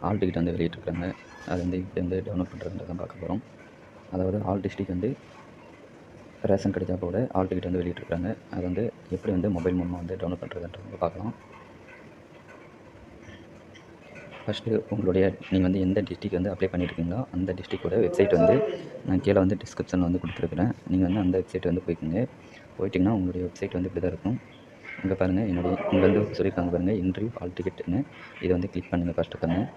All ticket வந்து வெளியிட்டிருக்காங்க. அது வந்து எப்படி வந்து டவுன்லோட் பண்ணுறதுன்றத பார்க்க போகிறோம். அதாவது ஆல் டிஸ்ட்ரிக்ட் வந்து ரேஷன் கடை ஜாப்போட ஆல் டிக்கெட் வந்து வெளியிட்டிருக்காங்க. அது வந்து எப்படி வந்து மொபைல் மூலமாக வந்து டவுன்லோட் பண்ணுறதுன்றத பார்க்கலாம். ஃபஸ்ட்டு நீங்கள் வந்து எந்த டிஸ்ட்ரிக்ட் வந்து அப்ளை பண்ணியிருக்கீங்களோ அந்த டிஸ்ட்ரிக்டோட வெப்சைட் வந்து நான் கீழே வந்து டிஸ்கிரிப்ஷனில் வந்து கொடுத்துருக்குறேன். நீங்கள் வந்து அந்த வெப்சைட் வந்து போயிட்டிங்கன்னா உங்களுடைய வெப்சைட் வந்து இப்படி தான் இருக்கும். இங்கே பாருங்கள், இங்கே வந்து சொல்லியிருக்காங்க பாருங்கள், இன்டர்வியூ ஆல் டிக்கெட்டுன்னு. இதை வந்து கிளிக் பண்ணுங்கள். ஃபஸ்ட்டு பாருங்கள்,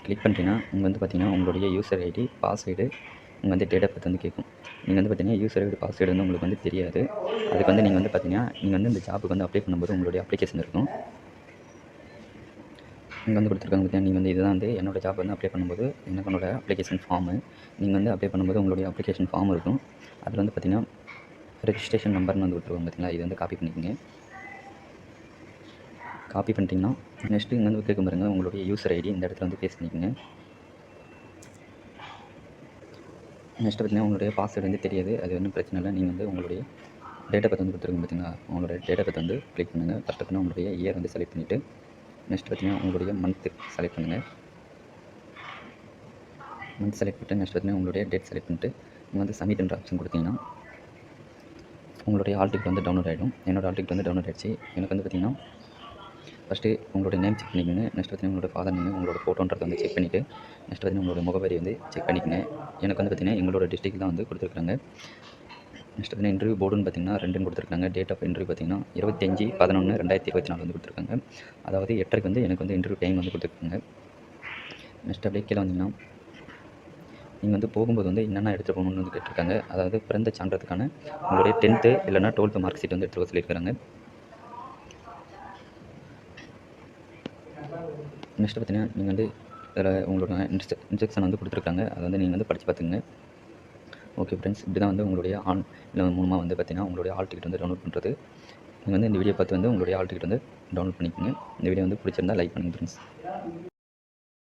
கிளிக் பண்ணிட்டீங்கன்னா இங்கே வந்து பார்த்தீங்கன்னா உங்களுடைய யூசர் ஐடி, பாஸ்வேர்டு, இங்கே வந்து டேட் ஆஃப் பர்த் வந்து கேட்கும். நீங்கள் வந்து பார்த்தீங்கன்னா யூசர் ஐடி, பாஸ்வேர்டு வந்து உங்களுக்கு வந்து தெரியாது. அதுக்கு வந்து நீங்கள் வந்து பார்த்தீங்கன்னா இந்த ஜாப்புக்கு வந்து அப்ளை பண்ணும்போது உங்களுடைய அப்ளிகேஷன் இருக்கும். இங்கே வந்து கொடுத்துருக்காங்க பார்த்தீங்கன்னா, நீங்கள் வந்து இதுதான் வந்து என்னோடய ஜாப் வந்து அப்ளை பண்ணும்போது என்னோட அப்ளிகேஷன் ஃபார்மு. நீங்கள் வந்து அப்ளை பண்ணும்போது உங்களுடைய அப்ளிகேஷன் ஃபார்ம் இருக்கும். அதில் வந்து பார்த்தீங்கன்னா ரெஜிஸ்ட்ரேஷன் நம்பர்னு வந்து கொடுத்துருவாங்க பார்த்தீங்களா, இது வந்து காப்பி பண்ணிக்கோங்க. காப்பி பண்ணிட்டீங்கன்னா நெக்ஸ்ட்டு இங்கே வந்து கேட்கும் பாருங்கள், உங்களுடைய யூசர் ஐடி இந்த இடத்துல வந்து பேஸ்ட் பண்ணிக்கோங்க. நெக்ஸ்ட்டு பார்த்தீங்கன்னா உங்களுடைய பாஸ்வேர்டு வந்து தெரியாது, அது ஒன்றும் பிரச்சனை இல்லை. நீங்கள் வந்து உங்களுடைய டேட் ஆஃப் பர்த் வந்து கொடுத்துருங்க பார்த்தீங்களா, உங்களோட டேட் ஆஃப் பர்த் வந்து கிளிக் பண்ணுங்கள். ஃபஸ்ட்டு பார்த்தீங்கன்னா உங்களுடைய இயர் வந்து செலக்ட் பண்ணிவிட்டு நெக்ஸ்ட் பார்த்தீங்கன்னா உங்களுடைய மந்த்து செலக்ட் பண்ணுங்கள். மந்த் செலக்ட் பண்ணிட்டு நெக்ஸ்ட் பார்த்தீங்கன்னா உங்களுடைய டேட் செலக்ட் பண்ணிட்டு நீங்கள் வந்து சப்மிட்ன்ற ஆப்ஷன் கொடுத்தீங்கன்னா உங்களுடைய ஆல் டிக்கெட் வந்து டவுன்லோட் ஆகிடும். என்னோடய ஆல் டிக்கெட் வந்து டவுன்லோட் ஆகிடுச்சு. எனக்கு வந்து பார்த்தீங்கன்னா ஃபஸ்ட்டு உங்களுடைய நேம் செக் பண்ணிக்கோங்க. நெக்ஸ்ட் பார்த்தீங்கன்னா உங்களோட ஃபாதர் நேம், உங்களோட ஃபோட்டோன்றதை வந்து செக் பண்ணிவிட்டு நெக்ஸ்ட் பார்த்தீங்கன்னா உங்களோட முகவரி வந்து செக் பண்ணிக்கோங்க. எனக்கு வந்து பார்த்தீங்கன்னா எங்களோட டிஸ்ட்ரிக்ட் தான் வந்து கொடுத்துருக்காங்க. நெக்ஸ்ட் பார்த்தீங்கன்னா இன்டர்வியூ போர்டுன்னு பார்த்தீங்கன்னா 2 கொடுத்துருக்காங்க. டேட் ஆஃப் இன்டர்வியூ பார்த்தீங்கன்னா 25/11/2024 வந்து கொடுத்துருக்காங்க. அதாவது 8:30 வந்து எனக்கு வந்து இன்டர்வியூ டைம் வந்து கொடுத்துருக்காங்க. நெக்ஸ்ட் அப்படியே கீழே வந்தீங்கன்னா நீங்கள் வந்து போகும்போது வந்து என்னென்ன எடுத்துகிட்டு போகணுன்னு வந்து கேட்டிருக்காங்க. அதாவது பிறந்த சான்றதுக்கான உங்களுடைய 10th இல்லைனா 12th மார்க் ஷீட் வந்து எடுத்துகிட்டு சொல்லியிருக்காங்க. நெக்ஸ்ட்டு பார்த்தீங்கன்னா நீங்கள் வந்து இதில் உங்களோட இன்ஸ்ட்ரக்ஷன் வந்து கொடுத்துருக்காங்க. அதை வந்து நீங்கள் வந்து படித்து பார்த்துங்க. ஓகே ஃப்ரெண்ட்ஸ், இப்படி தான் வந்து உங்களுடைய ஆன்லைன் மூலமாக வந்து பார்த்தீங்கன்னா உங்களுடைய ஆல் டிக்கெட் வந்து டவுன்லோட் பண்ணுறது. நீங்கள் வந்து இந்த வீடியோ பார்த்து வந்து உங்களுடைய ஆல் டிக்கெட் வந்து டவுன்லோட் பண்ணிக்கோங்க. இந்த வீடியோ வந்து பிடிச்சிருந்தா லைக் பண்ணுங்கள் ஃப்ரெண்ட்ஸ்.